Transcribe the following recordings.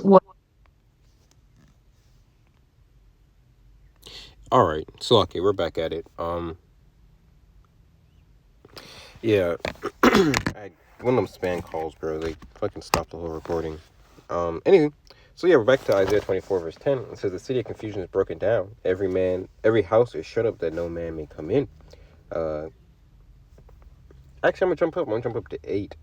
What? All right, so okay, we're back at it. Yeah, I one of them spam calls, bro. They fucking stopped the whole recording. Anyway, so yeah, we're back to Isaiah 24 verse 10. It says the city of confusion is broken down. Every house is shut up that no man may come in. Uh, actually, I'm gonna jump up to 8,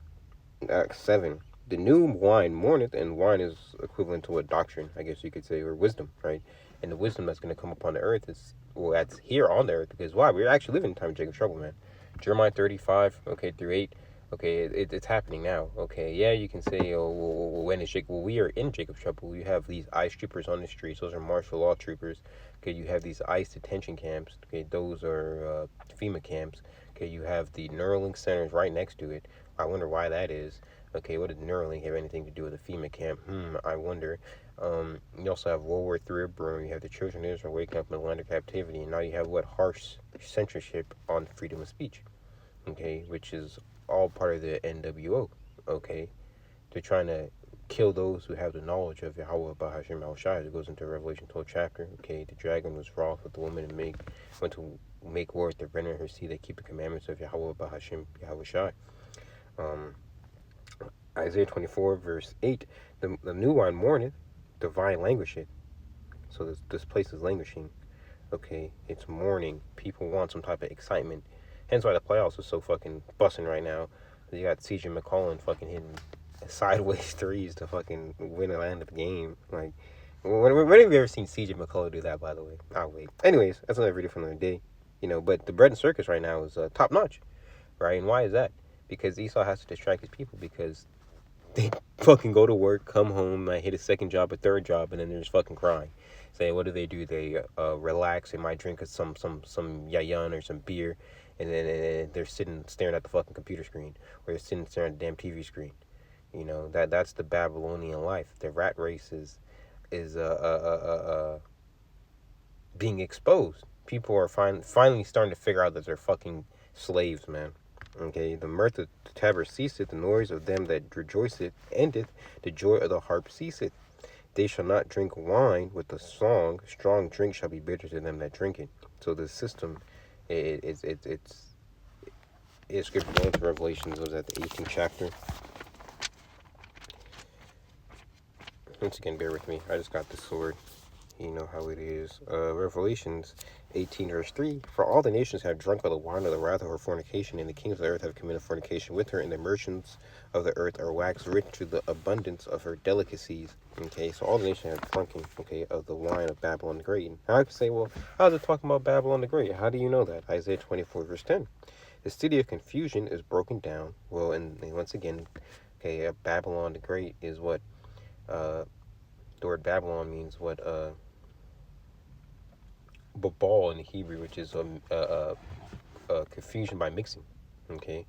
7. The new wine mourneth, and wine is equivalent to a doctrine, I guess you could say, or wisdom, right? And the wisdom that's going to come upon the earth is, well, that's here on the earth, because why? We're actually living in time of Jacob's trouble, man. Jeremiah 35, okay, through 8, okay, it's happening now, okay? Yeah, you can say, oh, well, when is Jacob? Well, we are in Jacob's trouble. You have these ICE troopers on the streets. Those are martial law troopers. Okay, you have these ICE detention camps. Okay, those are FEMA camps. Okay, you have the Neuralink centers right next to it. I wonder why that is. Okay, what did Neuralink have anything to do with the FEMA camp? I wonder. You also have World War III brewing. You have the children of Israel waking up in the land of captivity, and now you have what harsh censorship on freedom of speech. Okay, which is all part of the NWO. Okay, they're trying to kill those who have the knowledge of YAHAWAH, BAHASHAM, HALAL. It goes into Revelation 12 chapter. Okay, the dragon was wroth with the woman and went to make war with the render her seed that keep the commandments of YAHAWAH, BAHASHAM, YAHAWASHI. Isaiah 24 verse 8, the new wine mourneth, the vine languisheth. So this place is languishing. Okay, it's mourning. People want some type of excitement. Hence why the playoffs are so fucking busting right now. You got CJ McCollum fucking hitting sideways threes to fucking win and end the game. Like, when have you ever seen CJ McCollum do that, by the way? I'll wait. Anyways, that's another video for another day. But the bread and circus right now is top notch, right? And why is that? Because Esau has to distract his people because they fucking go to work, come home, might hit a second job, a third job, and then they're just fucking crying. Say, what do? They relax. They might drink some yayan or some beer, and then they're sitting staring at the fucking computer screen, or they're sitting staring at the damn TV screen. That's the Babylonian life. The rat race is being exposed. People are finally starting to figure out that they're fucking slaves, man. Okay, the mirth of the tabret ceaseth, the noise of them that rejoiceth endeth, the joy of the harp ceaseth. They shall not drink wine with the song, strong drink shall be bitter to them that drink it. So the system, it's scripture going to Revelations, was at the 18th chapter. Once again, bear with me. I just got the sword. You know how it is. Revelations 18 verse 3. For all the nations have drunk of the wine of the wrath of her fornication, and the kings of the earth have committed fornication with her, and the merchants of the earth are waxed rich to the abundance of her delicacies. Okay, so all the nations have drunken, okay, of the wine of Babylon the Great. Now I can say, well, how's it talking about Babylon the Great? How do you know that? Isaiah 24 verse 10. The city of confusion is broken down. Well, and once again, okay, Babylon the Great is what, the word Babylon means what, Babal in the Hebrew, which is confusion by mixing. Okay,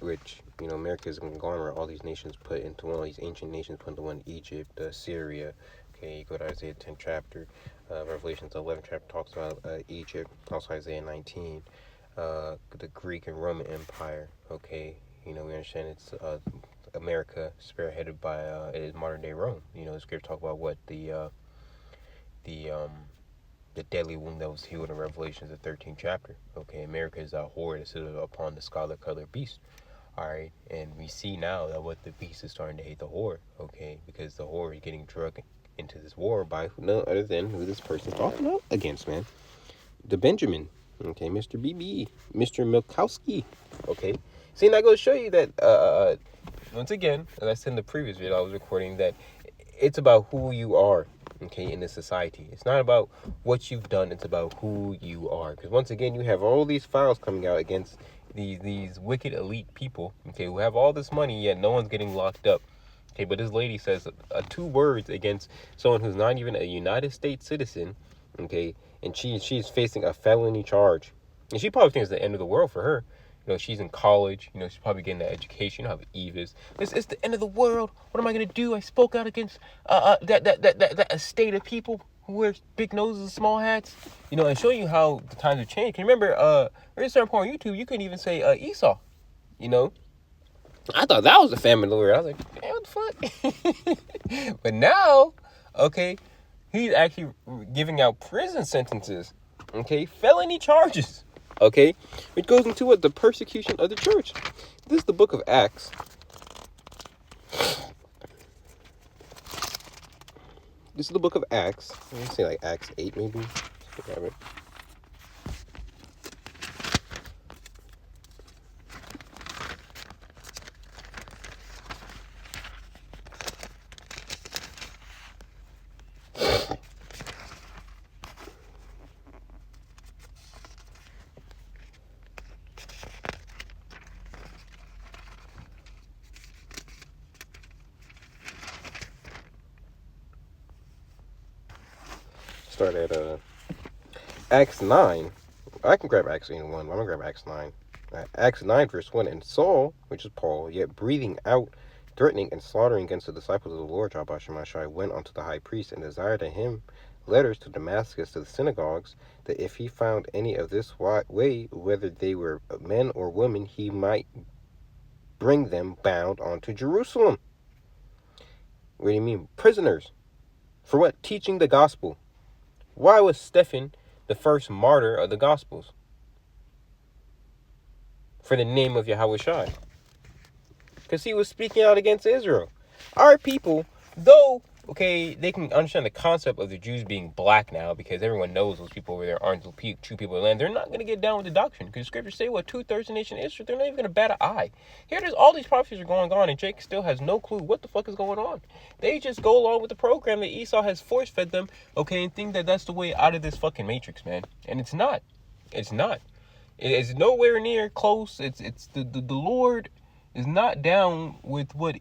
which America is a conglomerate. All these nations put into one. All these ancient nations put into one. Egypt, Syria. Okay, you go to Isaiah 10 chapter, Revelations 11 chapter talks about Egypt. Also Isaiah 19, the Greek and Roman Empire. Okay, we understand it's America spearheaded by it is modern day Rome. The scripture talk about what the the deadly wound that was healed in Revelations, the 13th chapter. Okay, America is a whore that sits upon the scarlet colored beast. All right, and we see now that what the beast is starting to hate the whore. Okay, because the whore is getting drugged into this war by no other than who this person's talking about against, man. The Benjamin. Okay, Mr. BB, Mr. Milkowski. Okay, see, that goes to show you that once again, as I said in the previous video I was recording, that it's about who you are, okay, in this society. It's not about what you've done, it's about who you are. Because once again, you have all these files coming out against these wicked elite people, okay, who have all this money, yet no one's getting locked up. Okay, but this lady says 2 words against someone who's not even a United States citizen, okay, and she's facing a felony charge. And she probably thinks it's the end of the world for her. She's in college. She's probably getting that education. How Eve is. It's the end of the world. What am I gonna do? I spoke out against that estate of people who wear big noses and small hats. And showing you how the times have changed. Can you remember? There's a certain point on YouTube you couldn't even say Esau. You know, I thought that was the famine lawyer. I was like, man, what the fuck? But now, okay, he's actually giving out prison sentences, okay, felony charges, okay, which goes into what? The persecution of the church. This is the book of Acts. This is the book of Acts. Let me say like Acts 8 maybe. Grab it. Start at Acts 9. I can grab Acts 8 and 1. I'm going to grab Acts 9. Acts 9 verse 1. And Saul, which is Paul, yet breathing out, threatening and slaughtering against the disciples of the Lord, YAHAWASHI, went unto the high priest and desired of him letters to Damascus to the synagogues, that if he found any of this way, whether they were men or women, he might bring them bound unto Jerusalem. What do you mean? Prisoners. For what? Teaching the gospel. Why was Stephen the first martyr of the Gospels? For the name of YAHAWASHI. Because he was speaking out against Israel. Our people, though, okay, they can understand the concept of the Jews being black now, because everyone knows those people over there aren't the true people of the land. They're not going to get down with the doctrine, because scriptures say, what, 2/3 of the nation of Israel, they're not even going to bat an eye. Here there's all these prophecies are going on, and Jake still has no clue what the fuck is going on. They just go along with the program that Esau has force-fed them, okay, and think that that's the way out of this fucking matrix, man. And it's not. It's not. It's nowhere near close. It's the Lord is not down with what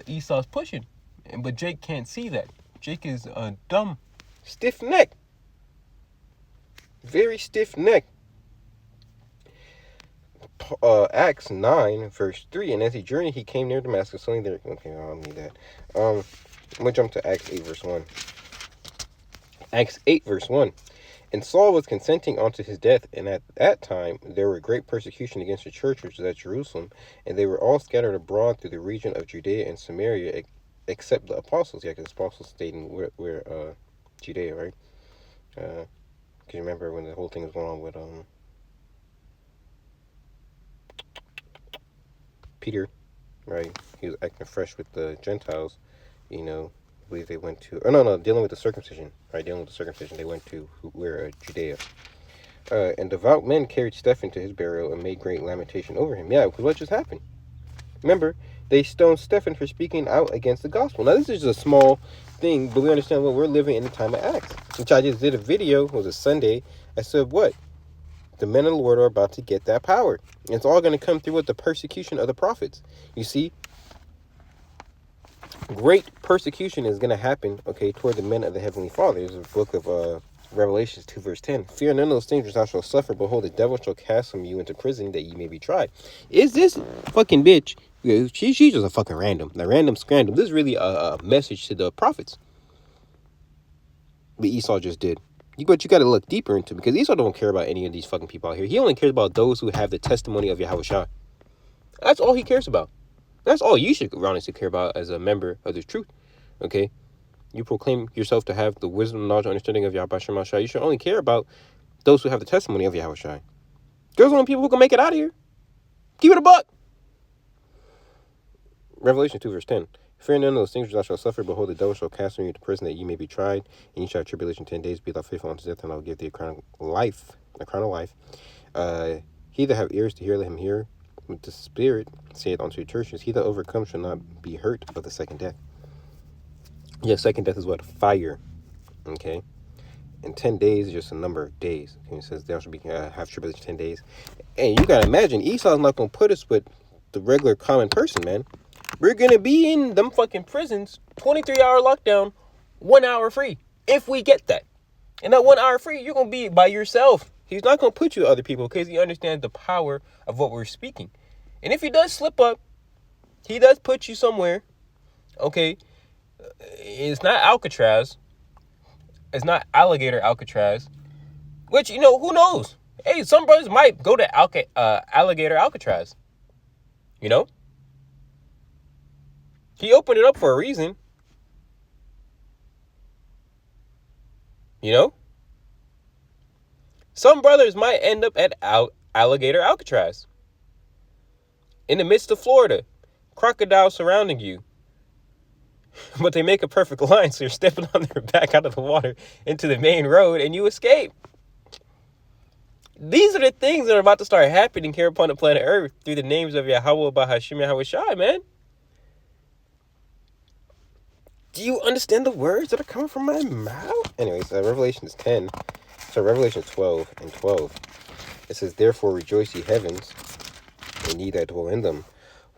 Esau's pushing. But Jake can't see that. Jake is dumb. Stiff-necked. Very stiff-necked. Acts 9, verse 3. And as he journeyed, he came near Damascus. Only there. Okay, I don't need that. I'm going to jump to Acts 8, verse 1. Acts 8, verse 1. And Saul was consenting unto his death, and at that time there were great persecution against the church which was at Jerusalem, and they were all scattered abroad through the region of Judea and Samaria, except the apostles. Yeah, because the apostles stayed in where Judea, right? Because you remember when the whole thing was going on with Peter, right? He was acting fresh with the Gentiles, you know. I believe they went to, dealing with the circumcision, right? Dealing with the circumcision, they went to Judea. And devout men carried Stephen to his burial and made great lamentation over him. Yeah, because what just happened? Remember, they stoned Stephen for speaking out against the gospel. Now, this is just a small thing, but we understand what we're living in the time of Acts, which I just did a video. It was a Sunday. I said, what? The men of the Lord are about to get that power. And it's all going to come through with the persecution of the prophets. You see, great persecution is going to happen, okay, toward the men of the Heavenly Father. There's a book of Revelations 2 verse 10. Fear none of those things which thou shalt suffer. Behold, the devil shall cast some of you into prison that ye may be tried. Is this fucking bitch? She's just a fucking random. The random scrandom. This is really a message to the prophets. But Esau just did. But you got to look deeper into it, because Esau don't care about any of these fucking people out here. He only cares about those who have the testimony of YAHAWASHI. That's all he cares about. That's all you should honestly care about as a member of the truth. Okay? You proclaim yourself to have the wisdom, knowledge, and understanding of YAHAWASHI. You should only care about those who have the testimony of YAHAWASHI. There's only people who can make it out of here. Keep it a buck. Revelation 2 verse 10. Fear none of those things which thou shalt suffer. Behold, the devil shall cast you into prison that ye may be tried, and ye shall have tribulation 10 days. Be thou faithful unto death, and I will give thee a crown of life. A crown of life. He that have ears to hear, let him hear. With the Spirit saith unto the churches, he that overcomes shall not be hurt of the second death. Yeah, second death is what? Fire. Okay? And 10 days is just a number of days. Okay? It says thou shalt be have tribulation 10 days. And you gotta imagine, Esau's not gonna put us with the regular common person, man. We're gonna be in them fucking prisons, 23-hour lockdown, 1 hour free. If we get that. And that 1 hour free, you're gonna be by yourself. He's not going to put you with other people, because he understands the power of what we're speaking. And if he does slip up, he does put you somewhere, okay? It's not Alcatraz. It's not alligator Alcatraz. Which, you know, who knows? Hey, some brothers might go to alligator Alcatraz. You know? He opened it up for a reason. You know? Some brothers might end up at Alligator Alcatraz. In the midst of Florida. Crocodiles surrounding you. But they make a perfect line, so you're stepping on their back out of the water into the main road and you escape. These are the things that are about to start happening here upon the planet Earth through the names of Yahawah, BAHASHAM, YAHAWASHI, man. Do you understand the words that are coming from my mouth? Anyways, Revelation 10. So Revelation 12 and 12. It says, therefore rejoice ye heavens, and ye that dwell in them.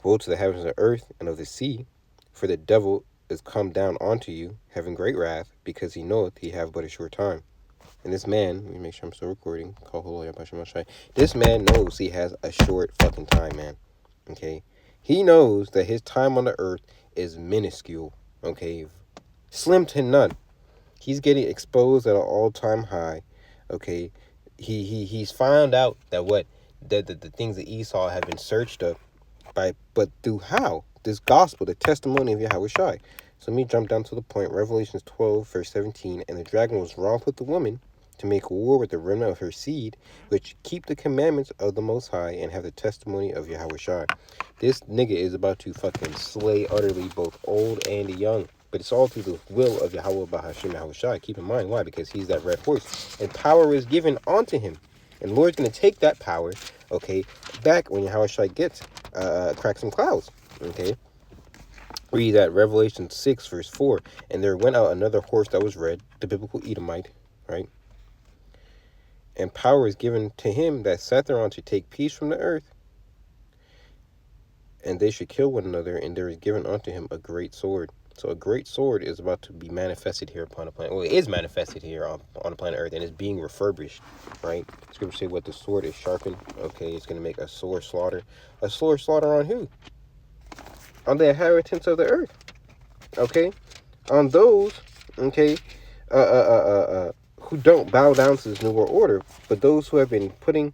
Woe to the heavens and the earth and of the sea, for the devil is come down unto you, having great wrath, because he knoweth he have but a short time. And this man, let me make sure I'm still recording. This man knows he has a short fucking time, man. Okay? He knows that his time on the earth is minuscule. Okay? Slim to none. He's getting exposed at an all-time high. Okay? He's found out that the things that Esau have been searched up by, but through how? This gospel, the testimony of Yahawashi. So let me jump down to the point. Revelations 12, verse 17. And the dragon was wroth with the woman to make war with the remnant of her seed, which keep the commandments of the Most High and have the testimony of Yahawashi. This nigga is about to fucking slay utterly both old and young. But it's all through the will of Yahawah, BAHASHAM, YAHAWASHI. Keep in mind, why? Because he's that red horse. And power is given unto him. And the Lord's going to take that power, okay, back when Yahawashi gets, crack some clouds, okay? Read that Revelation 6, verse 4. And there went out another horse that was red, the biblical Edomite, right? And power is given to him that sat thereon to take peace from the earth. And they should kill one another, and there is given unto him a great sword. So a great sword is about to be manifested here upon the planet. Well, it is manifested here on the planet Earth, and it's being refurbished, right? Scripture say what the sword is sharpened. Okay, it's going to make a sore slaughter. A sore slaughter on who? On the inhabitants of the earth. Okay? On those, okay, who don't bow down to this new world order, but those who have been putting...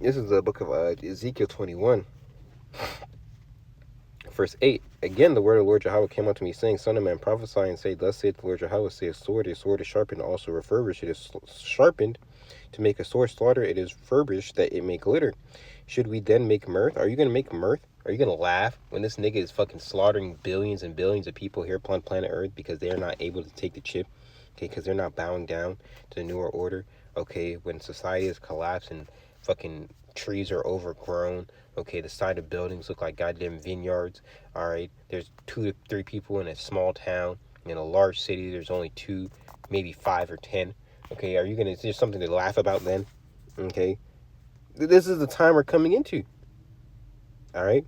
This is the book of Ezekiel 21. Verse 8, again the word of the Lord Yahawah came unto me, saying, Son of man, prophesy and say, Thus saith the Lord Yahawah, say, a sword is sharpened, also refurbished. It is sharpened to make a sore slaughter. It is furbished that it may glitter. Should we then make mirth? Are you going to make mirth? Are you going to laugh when this nigga is fucking slaughtering billions and billions of people here upon planet Earth because they're not able to take the chip? Okay, because they're not bowing down to the newer order. Okay, when society is collapsing, fucking trees are overgrown. Okay, the side of buildings look like goddamn vineyards. All right, there's 2 to 3 people in a small town. In a large city, there's only 2, maybe 5 or 10. Okay, are you gonna? Is there something to laugh about then? Okay, this is the time we're coming into. All right,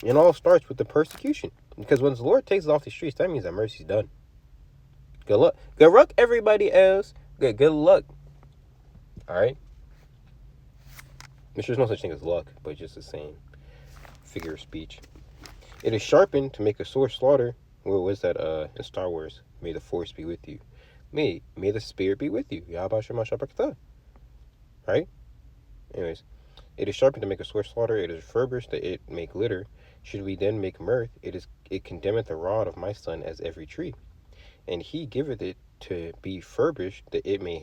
it all starts with the persecution, because when the Lord takes us off the streets, that means that mercy's done. Good luck. Good luck, everybody else. Good luck. All right. There's no such thing as luck, but just the same figure of speech. It is sharpened to make a sore slaughter. What was that in Star Wars? May the force be with you. May the spirit be with you. Right? Anyways, it is sharpened to make a sore slaughter. It is refurbished that it may glitter. Should we then make mirth? It condemneth the rod of my son as every tree. And he giveth it to be furbished that it may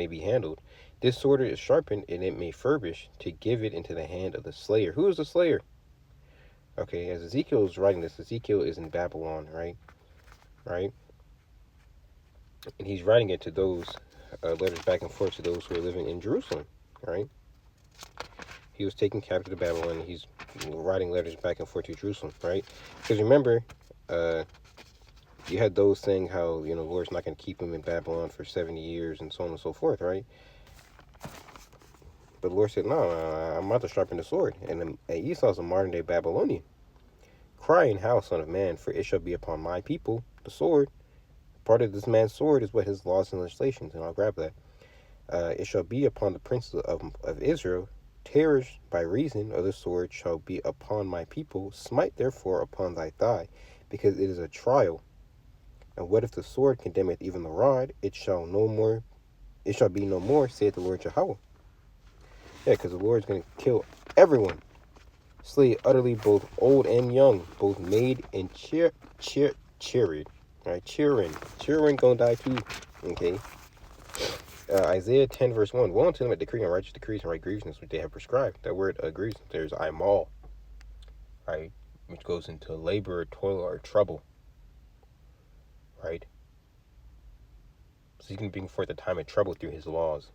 be handled. This sword is sharpened, and it may furbish to give it into the hand of the slayer. Who is the slayer? Okay, as Ezekiel is writing this, Ezekiel is in Babylon, right? Right? And he's writing it to those, letters back and forth to those who are living in Jerusalem, right? He was taken captive to Babylon, and he's writing letters back and forth to Jerusalem, right? Because remember, you had those saying how, the Lord's not going to keep him in Babylon for 70 years and so on and so forth, right? But the Lord said, no, I'm about to sharpen the sword. And Esau's a modern-day Babylonian. Crying, how, son of man, for it shall be upon my people, the sword. Part of this man's sword is what his laws and legislations, and I'll grab that. It shall be upon the princes of Israel. Terrors by reason of the sword shall be upon my people. Smite therefore upon thy thigh, because it is a trial. And what if the sword condemneth even the rod? It shall be no more, saith the Lord Yahawah. Yeah, because the Lord's going to kill everyone. slay utterly both old and young, both maid and children. Right, children gonna die too. Okay. Isaiah 10 verse 1. Woe unto them that decree and righteous decrees and right grievousness which they have prescribed. That word agrees. There's imal, right, which goes into labor, toil, or trouble. Right. So he can bring forth a time of trouble through his laws.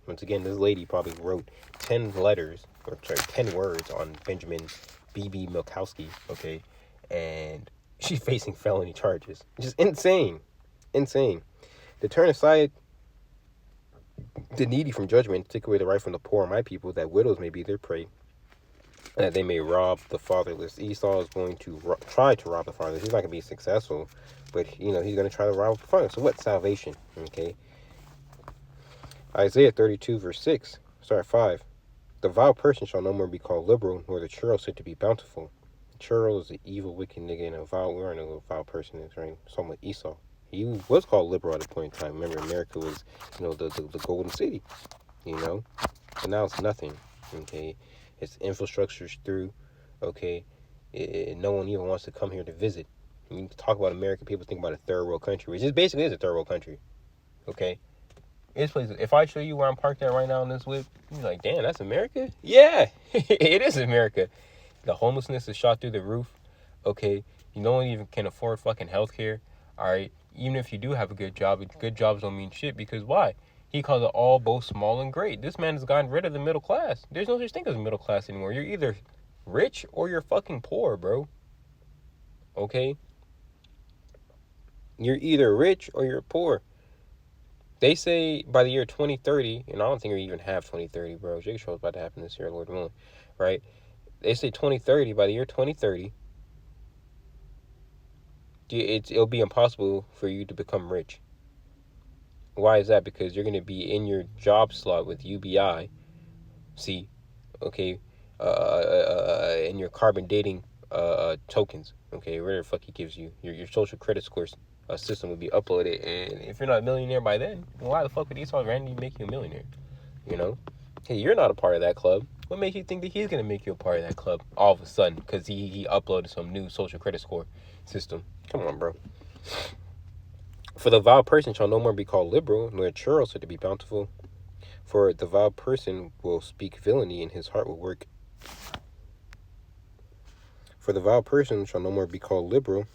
Once again, this lady probably wrote 10 letters, or sorry, 10 words on Benjamin B.B. Milkowski, okay? And she's facing felony charges. Just insane. Insane. To turn aside the needy from judgment, take away the right from the poor, my people, that widows may be their prey, and that they may rob the fatherless. Esau is going to try to rob the fatherless. He's not going to be successful, but, he's going to try to rob the fatherless. So what? Salvation, okay? Isaiah 32 verse 6, 5. The vile person shall no more be called liberal, nor the churl said to be bountiful. Churl is an evil, wicked nigga, and a vile, we already know what a vile person is, right? Something with Esau. He was called liberal at a point in time. Remember, America was, the golden city, But now it's nothing, okay? Its infrastructure's through, okay? No one even wants to come here to visit. When you talk about America, people think about a third world country, which basically is a third world country, okay? This place, if I show you where I'm parked at right now in this whip, you're like, damn, that's America? Yeah, it is America. The homelessness is shot through the roof, okay? No one even can afford fucking healthcare, all right? Even if you do have a good job, good jobs don't mean shit, because why? He calls it all both small and great. This man has gotten rid of the middle class. There's no such thing as a middle class anymore. You're either rich or you're fucking poor, bro. Okay? You're either rich or you're poor. They say by the year 2030, and I don't think we even have 2030, bro. Jake Show's about to happen this year, Lord willing, right? They say 2030, by the year 2030, it'll be impossible for you to become rich. Why is that? Because you're going to be in your job slot with UBI, see, okay, and your carbon dating tokens, okay, whatever the fuck he gives you, your social credit scores system would be uploaded, and if you're not a millionaire by then, why the fuck would Esau randomly make you a millionaire? Hey, you're not a part of that club. What makes you think that he's gonna make you a part of that club all of a sudden because he uploaded some new social credit score system? Come on, bro. For the vile person shall no more be called liberal, nor a churl said to be bountiful. For the vile person will speak villainy, and his heart will work. For the vile person shall no more be called liberal.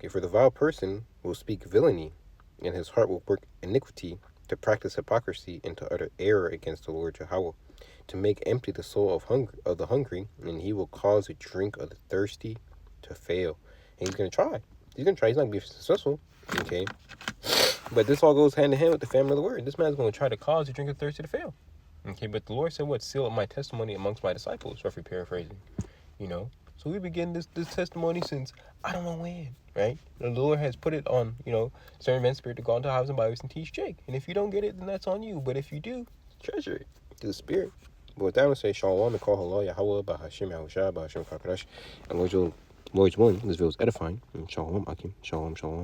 For the vile person will speak villainy, and his heart will work iniquity, to practice hypocrisy, and to utter error against the Lord YAHAWAH, to make empty the soul of the hungry, and he will cause the drink of the thirsty to fail. And he's going to try. He's not going to be successful, okay? But this all goes hand in hand with the family of the word. This man's going to try to cause the drink of the thirsty to fail, okay? But the Lord said, what? Seal up my testimony amongst my disciples, roughly paraphrasing, So we've been getting this testimony since I don't know when, right? The Lord has put it on, certain men's spirit to go into houses and byways and teach Jake. And if you don't get it, then that's on you. But if you do, treasure it to the spirit. But with that, I would say Shalom and call HALAL, YAHAWAH, BAHASHAM, YAHAWASHI, BAHASHAM, QADASH. And Lord's willing, this video is edifying. And Shalom, Akim. Shalom, shalom.